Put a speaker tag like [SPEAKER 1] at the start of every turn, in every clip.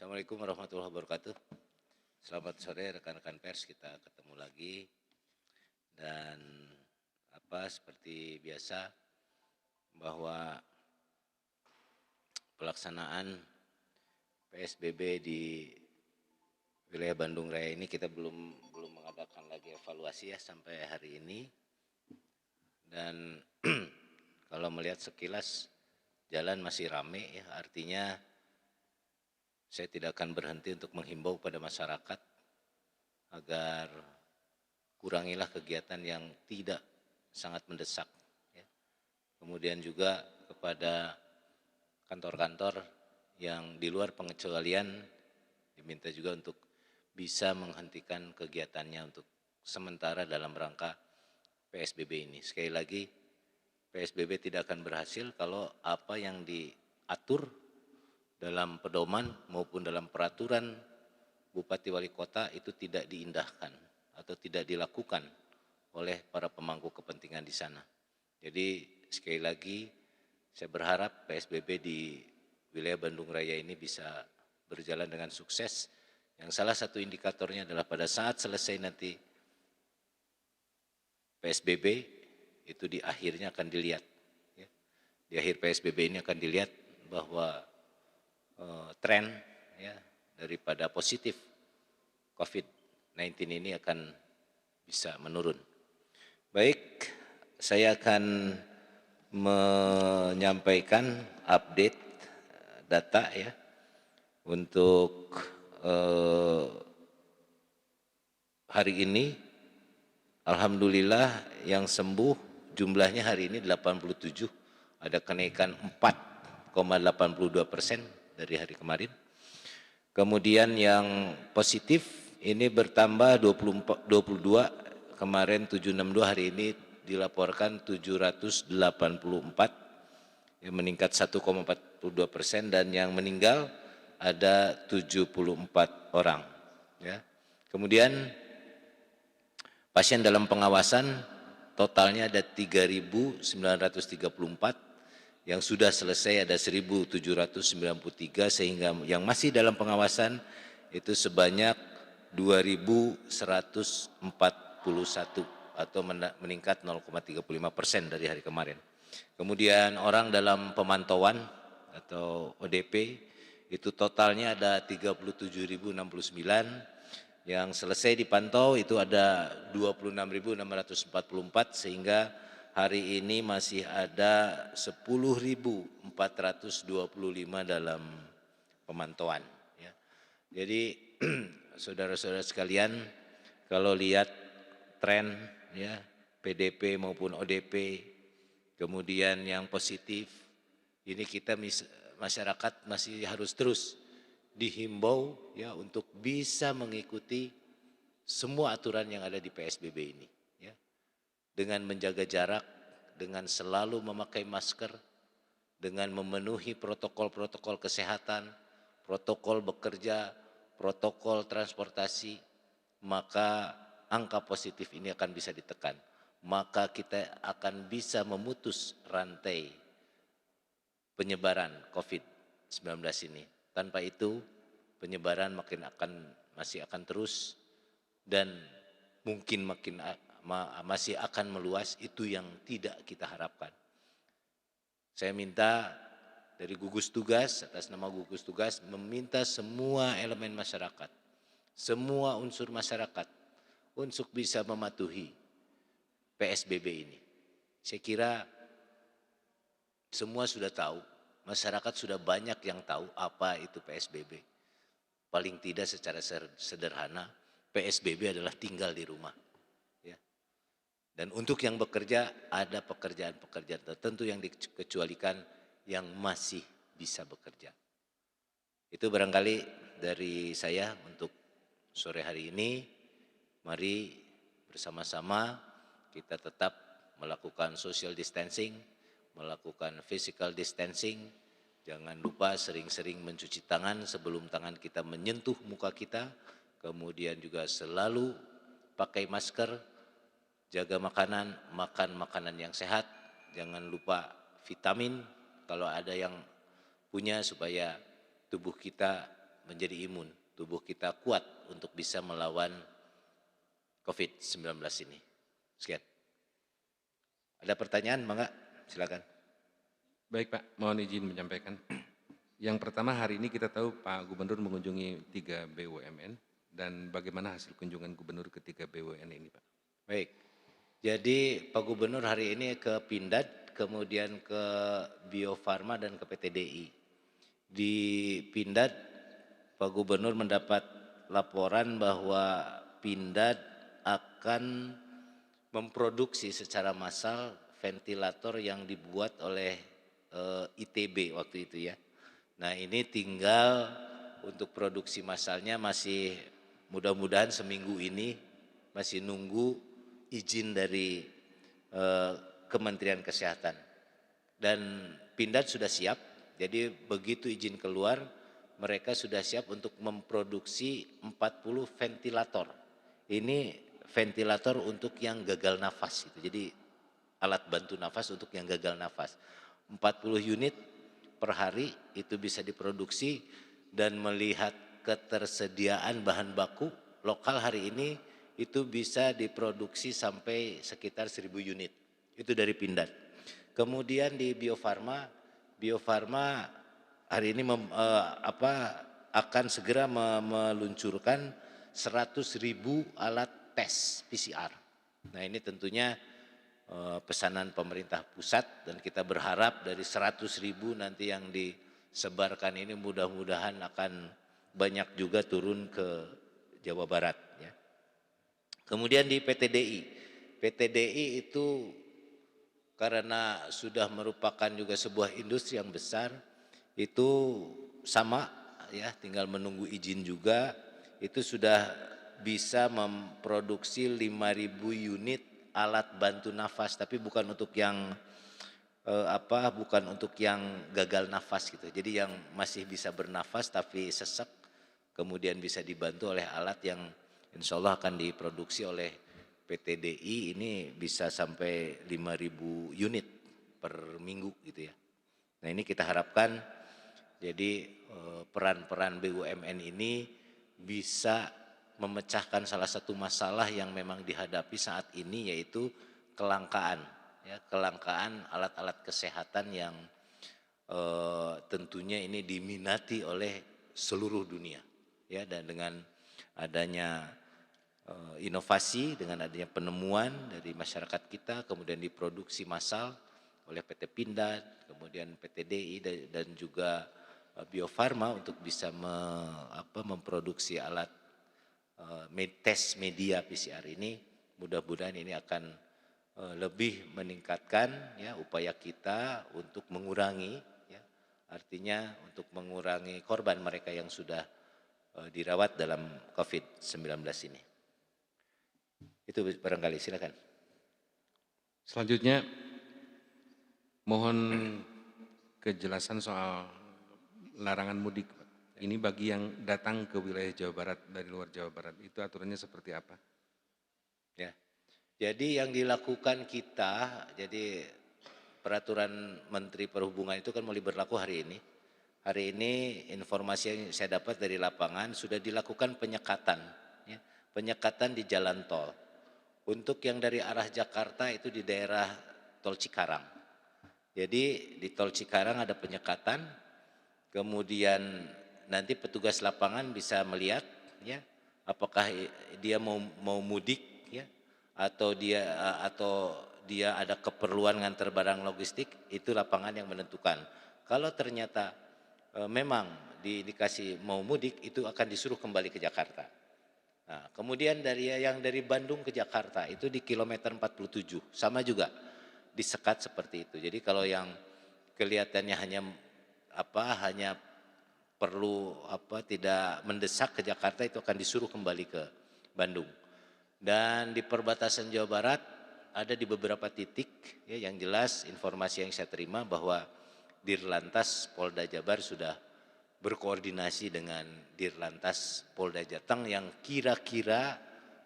[SPEAKER 1] Assalamualaikum warahmatullahi wabarakatuh. Selamat sore rekan-rekan pers, kita ketemu lagi dan seperti biasa bahwa pelaksanaan PSBB di wilayah Bandung Raya ini kita belum mengadakan lagi evaluasi ya sampai hari ini. Dan kalau melihat sekilas jalan masih rame ya, artinya saya tidak akan berhenti untuk menghimbau pada masyarakat agar kurangilah kegiatan yang tidak sangat mendesak. Ya. Kemudian juga kepada kantor-kantor yang di luar pengecualian diminta juga untuk bisa menghentikan kegiatannya untuk sementara dalam rangka PSBB ini. Sekali lagi, PSBB tidak akan berhasil kalau apa yang diatur dalam pedoman maupun dalam peraturan Bupati Wali Kota itu tidak diindahkan atau tidak dilakukan oleh para pemangku kepentingan di sana. Jadi sekali lagi saya berharap PSBB di wilayah Bandung Raya ini bisa berjalan dengan sukses. Yang salah satu indikatornya adalah pada saat selesai nanti PSBB itu di akhirnya akan dilihat. Ya. Di akhir PSBB ini akan dilihat bahwa tren ya daripada positif COVID-19 ini akan bisa menurun. Baik, saya akan menyampaikan update data ya untuk hari ini. Alhamdulillah yang sembuh jumlahnya hari ini 87, ada kenaikan 4,82% dari hari kemarin. Kemudian yang positif ini bertambah 22, kemarin 762, hari ini dilaporkan 784, yang meningkat 1,42%, dan yang meninggal ada 74 orang. Ya. Kemudian pasien dalam pengawasan totalnya ada 3.934, yang sudah selesai ada 1.793, sehingga yang masih dalam pengawasan itu sebanyak 2.141 atau meningkat 0,35% dari hari kemarin. Kemudian orang dalam pemantauan atau ODP itu totalnya ada 37.069, yang selesai dipantau itu ada 26.644, sehingga hari ini masih ada 10.425 dalam pemantauan. Ya. Jadi saudara-saudara sekalian, kalau lihat tren ya PDP maupun ODP, kemudian yang positif, ini kita masyarakat masih harus terus dihimbau ya untuk bisa mengikuti semua aturan yang ada di PSBB ini. Dengan menjaga jarak, dengan selalu memakai masker, dengan memenuhi protokol-protokol kesehatan, protokol bekerja, protokol transportasi, maka angka positif ini akan bisa ditekan. Maka kita akan bisa memutus rantai penyebaran COVID-19 ini. Tanpa itu penyebaran masih akan terus dan mungkin masih akan meluas, itu yang tidak kita harapkan. Saya minta dari gugus tugas, atas nama gugus tugas, meminta semua elemen masyarakat, semua unsur masyarakat untuk bisa mematuhi PSBB ini. Saya kira semua sudah tahu, masyarakat sudah banyak yang tahu apa itu PSBB. Paling tidak secara sederhana, PSBB adalah tinggal di rumah. Dan untuk yang bekerja, ada pekerjaan-pekerjaan tertentu yang dikecualikan yang masih bisa bekerja. Itu barangkali dari saya untuk sore hari ini. Mari bersama-sama kita tetap melakukan social distancing, melakukan physical distancing. Jangan lupa sering-sering mencuci tangan sebelum tangan kita menyentuh muka kita. Kemudian juga selalu pakai masker. Jaga makanan, makan makanan yang sehat, jangan lupa vitamin kalau ada yang punya, supaya tubuh kita menjadi imun, tubuh kita kuat untuk bisa melawan COVID-19 ini. Sekian. Ada pertanyaan, Mangga? Silakan.
[SPEAKER 2] Baik Pak, mohon izin menyampaikan. Yang pertama, hari ini kita tahu Pak Gubernur mengunjungi 3 BUMN dan bagaimana hasil kunjungan Gubernur ke 3 BUMN ini Pak?
[SPEAKER 1] Baik, jadi Pak Gubernur hari ini ke Pindad, kemudian ke Bio Farma dan ke PT DI. Di Pindad, Pak Gubernur mendapat laporan bahwa Pindad akan memproduksi secara massal ventilator yang dibuat oleh ITB waktu itu ya. Nah ini tinggal untuk produksi massalnya masih mudah-mudahan seminggu ini masih nunggu izin dari Kementerian Kesehatan. Dan Pindad sudah siap, jadi begitu izin keluar mereka sudah siap untuk memproduksi 40 ventilator. Ini ventilator untuk yang gagal nafas gitu. Jadi alat bantu nafas untuk yang gagal nafas. 40 unit per hari itu bisa diproduksi dan melihat ketersediaan bahan baku lokal hari ini itu bisa diproduksi sampai sekitar 1000 unit. Itu dari Pindad. Kemudian di Bio Farma hari ini akan segera meluncurkan 100.000 alat tes PCR. Nah ini tentunya pesanan pemerintah pusat dan kita berharap dari 100.000 nanti yang disebarkan ini mudah-mudahan akan banyak juga turun ke Jawa Barat. Ya. Kemudian di PT DI itu karena sudah merupakan juga sebuah industri yang besar, itu sama ya, tinggal menunggu izin juga, itu sudah bisa memproduksi 5.000 unit alat bantu nafas, tapi bukan untuk yang bukan untuk yang gagal nafas gitu. Jadi yang masih bisa bernafas tapi sesek, kemudian bisa dibantu oleh alat yang insya Allah akan diproduksi oleh PT DI ini bisa sampai 5.000 unit per minggu gitu ya. Nah ini kita harapkan jadi peran-peran BUMN ini bisa memecahkan salah satu masalah yang memang dihadapi saat ini yaitu kelangkaan alat-alat kesehatan yang tentunya ini diminati oleh seluruh dunia ya, dan dengan adanya inovasi, dengan adanya penemuan dari masyarakat kita kemudian diproduksi massal oleh PT Pindad, kemudian PT DI dan juga Bio Farma untuk bisa memproduksi alat tes media PCR ini, mudah-mudahan ini akan lebih meningkatkan ya upaya kita untuk mengurangi ya, artinya untuk mengurangi korban mereka yang sudah dirawat dalam COVID-19 ini. Itu barangkali, silakan.
[SPEAKER 2] Selanjutnya mohon kejelasan soal larangan mudik. Ini bagi yang datang ke wilayah Jawa Barat dari luar Jawa Barat, itu aturannya seperti apa?
[SPEAKER 1] Ya, jadi yang dilakukan kita, jadi peraturan Menteri Perhubungan itu kan mulai berlaku hari ini. Hari ini informasi yang saya dapat dari lapangan sudah dilakukan penyekatan, ya, penyekatan di jalan tol. Untuk yang dari arah Jakarta itu di daerah Tol Cikarang. Jadi di Tol Cikarang ada penyekatan, kemudian nanti petugas lapangan bisa melihat ya apakah dia mau mudik ya atau dia ada keperluan ngantar barang logistik, itu lapangan yang menentukan. Kalau ternyata memang diindikasi mau mudik, itu akan disuruh kembali ke Jakarta. Nah, kemudian yang dari Bandung ke Jakarta itu di kilometer 47 sama juga disekat seperti itu. Jadi kalau yang kelihatannya hanya perlu tidak mendesak ke Jakarta, itu akan disuruh kembali ke Bandung. Dan di perbatasan Jawa Barat ada di beberapa titik ya, yang jelas informasi yang saya terima bahwa Dirlantas Polda Jabar sudah berkoordinasi dengan Dirlantas Polda Jateng yang kira-kira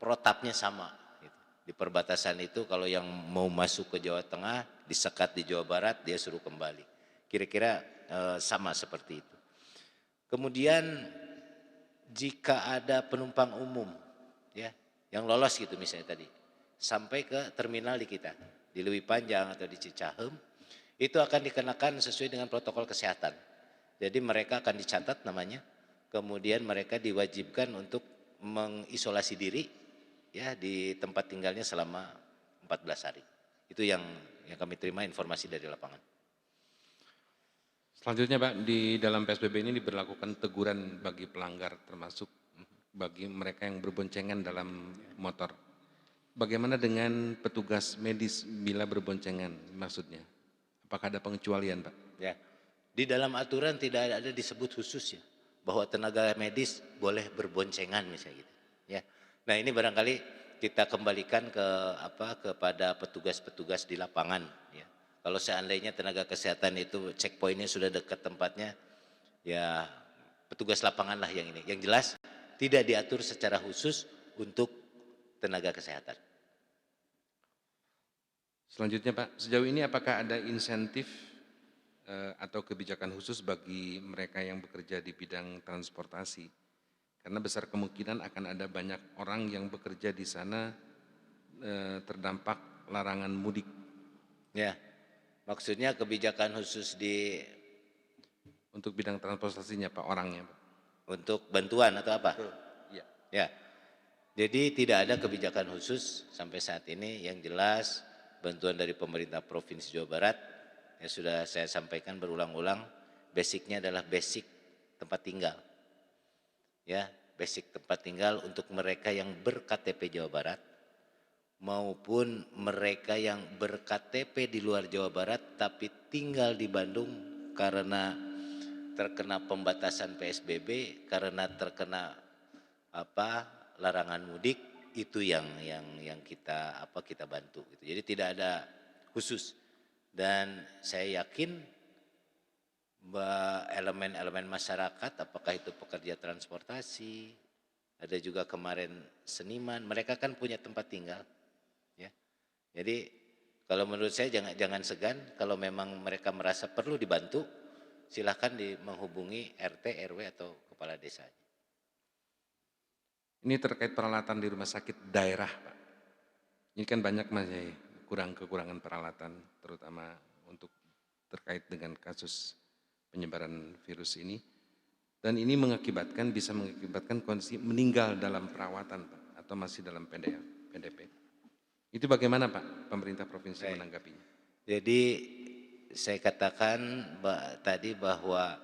[SPEAKER 1] protapnya sama gitu. Di perbatasan itu kalau yang mau masuk ke Jawa Tengah disekat di Jawa Barat, dia suruh kembali, kira-kira sama seperti itu. Kemudian jika ada penumpang umum ya yang lolos gitu misalnya tadi sampai ke terminal di kita di Lewi Panjang atau di Cicahem itu akan dikenakan sesuai dengan protokol kesehatan. Jadi mereka akan dicatat namanya, kemudian mereka diwajibkan untuk mengisolasi diri ya di tempat tinggalnya selama 14 hari. Itu yang kami terima informasi dari lapangan.
[SPEAKER 2] Selanjutnya Pak, di dalam PSBB ini diberlakukan teguran bagi pelanggar termasuk bagi mereka yang berboncengan dalam motor. Bagaimana dengan petugas medis bila berboncengan maksudnya? Apakah ada pengecualian Pak?
[SPEAKER 1] Ya. Di dalam aturan tidak ada disebut khusus ya bahwa tenaga medis boleh berboncengan misalnya gitu. Ya. Nah, ini barangkali kita kembalikan kepada petugas-petugas di lapangan ya. Kalau seandainya tenaga kesehatan itu checkpointnya sudah dekat tempatnya, ya petugas lapangan lah yang ini. Yang jelas tidak diatur secara khusus untuk tenaga kesehatan.
[SPEAKER 2] Selanjutnya Pak, sejauh ini apakah ada insentif atau kebijakan khusus bagi mereka yang bekerja di bidang transportasi? Karena besar kemungkinan akan ada banyak orang yang bekerja di sana terdampak larangan mudik.
[SPEAKER 1] Ya, maksudnya kebijakan khusus
[SPEAKER 2] untuk bidang transportasinya Pak, orangnya Pak.
[SPEAKER 1] Untuk bantuan atau apa?
[SPEAKER 2] Ya.
[SPEAKER 1] Ya, jadi tidak ada kebijakan khusus sampai saat ini. Yang jelas bantuan dari pemerintah Provinsi Jawa Barat yang sudah saya sampaikan berulang-ulang, basicnya adalah basic tempat tinggal. Ya, basic tempat tinggal untuk mereka yang ber-KTP Jawa Barat maupun mereka yang ber-KTP di luar Jawa Barat tapi tinggal di Bandung karena terkena pembatasan PSBB, karena terkena larangan mudik, itu yang kita bantu gitu. Jadi tidak ada khusus. Dan saya yakin elemen-elemen masyarakat, apakah itu pekerja transportasi, ada juga kemarin seniman, mereka kan punya tempat tinggal ya. Jadi kalau menurut saya jangan segan, kalau memang mereka merasa perlu dibantu, silahkan menghubungi RT, RW atau kepala desa.
[SPEAKER 2] Ini terkait peralatan di rumah sakit daerah Pak. Ini kan banyak masih kekurangan peralatan, terutama untuk terkait dengan kasus penyebaran virus ini. Dan ini bisa mengakibatkan kondisi meninggal dalam perawatan Pak, atau masih dalam PDP. Itu bagaimana Pak pemerintah provinsi menanggapinya?
[SPEAKER 1] Jadi saya katakan tadi bahwa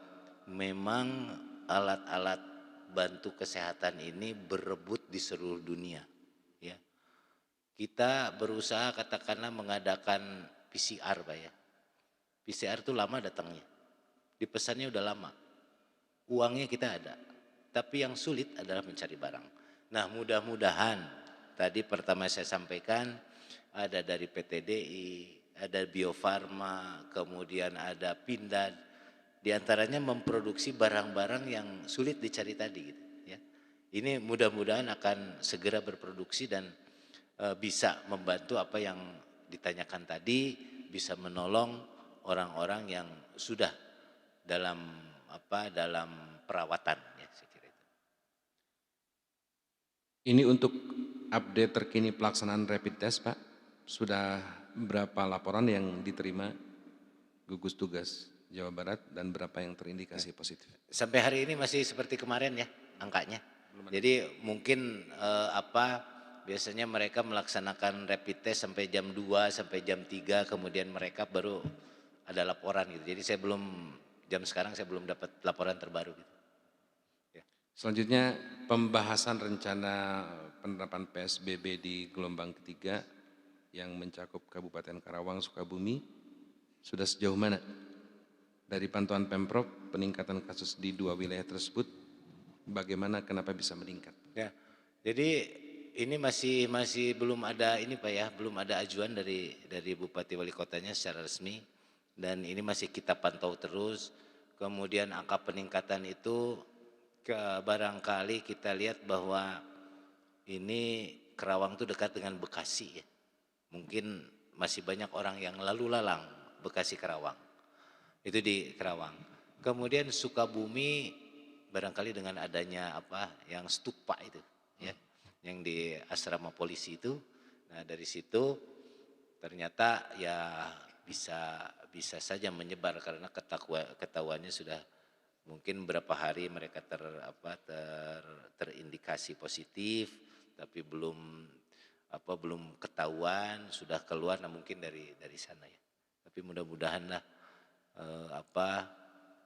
[SPEAKER 1] memang alat-alat bantu kesehatan ini berebut di seluruh dunia ya. Kita berusaha katakanlah mengadakan PCR Pak ya. PCR itu lama datangnya, dipesannya udah lama, uangnya kita ada, tapi yang sulit adalah mencari barang. Nah, mudah-mudahan tadi pertama saya sampaikan ada dari PTDI, ada Bio Farma, kemudian ada Pindad, diantaranya memproduksi barang-barang yang sulit dicari tadi gitu ya. Ini mudah-mudahan akan segera berproduksi dan bisa membantu apa yang ditanyakan tadi, bisa menolong orang-orang yang sudah dalam perawatan ya, saya kira itu.
[SPEAKER 2] Ini untuk update terkini pelaksanaan rapid test Pak, sudah berapa laporan yang diterima gugus tugas Jawa Barat dan berapa yang terindikasi positif?
[SPEAKER 1] Sampai hari ini masih seperti kemarin ya angkanya. Jadi mungkin biasanya mereka melaksanakan rapid test sampai jam 2 sampai jam 3 kemudian mereka baru ada laporan gitu. Jadi jam sekarang saya belum dapat laporan terbaru gitu.
[SPEAKER 2] Ya. Selanjutnya pembahasan rencana penerapan PSBB di gelombang ketiga yang mencakup Kabupaten Karawang, Sukabumi sudah sejauh mana? Dari pantauan Pemprov, peningkatan kasus di dua wilayah tersebut, bagaimana, kenapa bisa meningkat?
[SPEAKER 1] Ya, jadi ini masih belum ada ini Pak ya, belum ada ajuan dari Bupati Wali Kotanya secara resmi, dan ini masih kita pantau terus. Kemudian angka peningkatan itu barangkali kita lihat bahwa ini Karawang itu dekat dengan Bekasi ya, mungkin masih banyak orang yang lalu lalang Bekasi Karawang. Itu di Karawang. Kemudian Sukabumi barangkali dengan adanya apa yang stupa itu, ya, yang di asrama polisi itu. Nah dari situ ternyata ya bisa bisa saja menyebar karena ketahuannya sudah mungkin berapa hari mereka terindikasi positif, tapi belum ketahuan sudah keluar. Nah mungkin dari sana ya. Tapi mudah-mudahan lah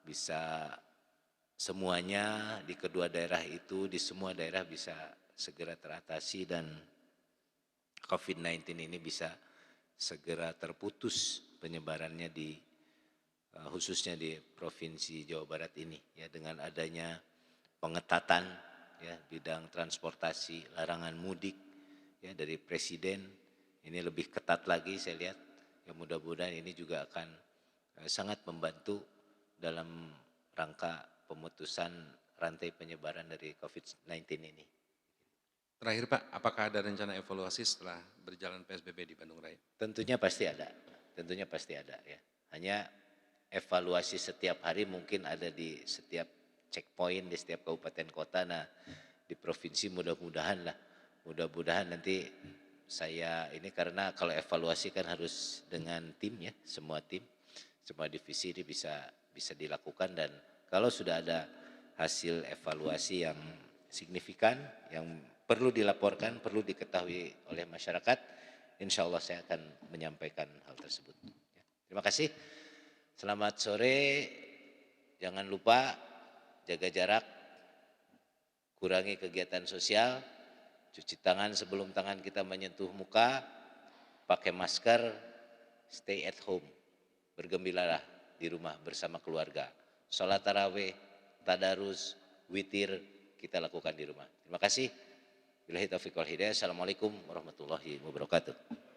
[SPEAKER 1] bisa semuanya di kedua daerah itu, di semua daerah bisa segera teratasi dan COVID-19 ini bisa segera terputus penyebarannya khususnya di Provinsi Jawa Barat ini ya, dengan adanya pengetatan ya bidang transportasi, larangan mudik ya dari Presiden ini lebih ketat lagi saya lihat. Ya mudah-mudahan ini juga akan sangat membantu dalam rangka pemutusan rantai penyebaran dari COVID-19 ini.
[SPEAKER 2] Terakhir Pak, apakah ada rencana evaluasi setelah berjalan PSBB di Bandung Raya?
[SPEAKER 1] Tentunya pasti ada ya. Hanya evaluasi setiap hari mungkin ada di setiap checkpoint di setiap kabupaten kota. Nah di provinsi mudah-mudahan nanti saya ini, karena kalau evaluasi kan harus dengan tim ya, semua divisi ini bisa dilakukan, dan kalau sudah ada hasil evaluasi yang signifikan yang perlu dilaporkan, perlu diketahui oleh masyarakat, insya Allah saya akan menyampaikan hal tersebut. Terima kasih. Selamat sore. Jangan lupa jaga jarak, kurangi kegiatan sosial, cuci tangan sebelum tangan kita menyentuh muka, pakai masker, stay at home, bergembiralah di rumah bersama keluarga. Sholat tarawih, tadarus, witir kita lakukan di rumah. Terima kasih. Billahi taufiq wal hidayah. Assalamualaikum warahmatullahi wabarakatuh.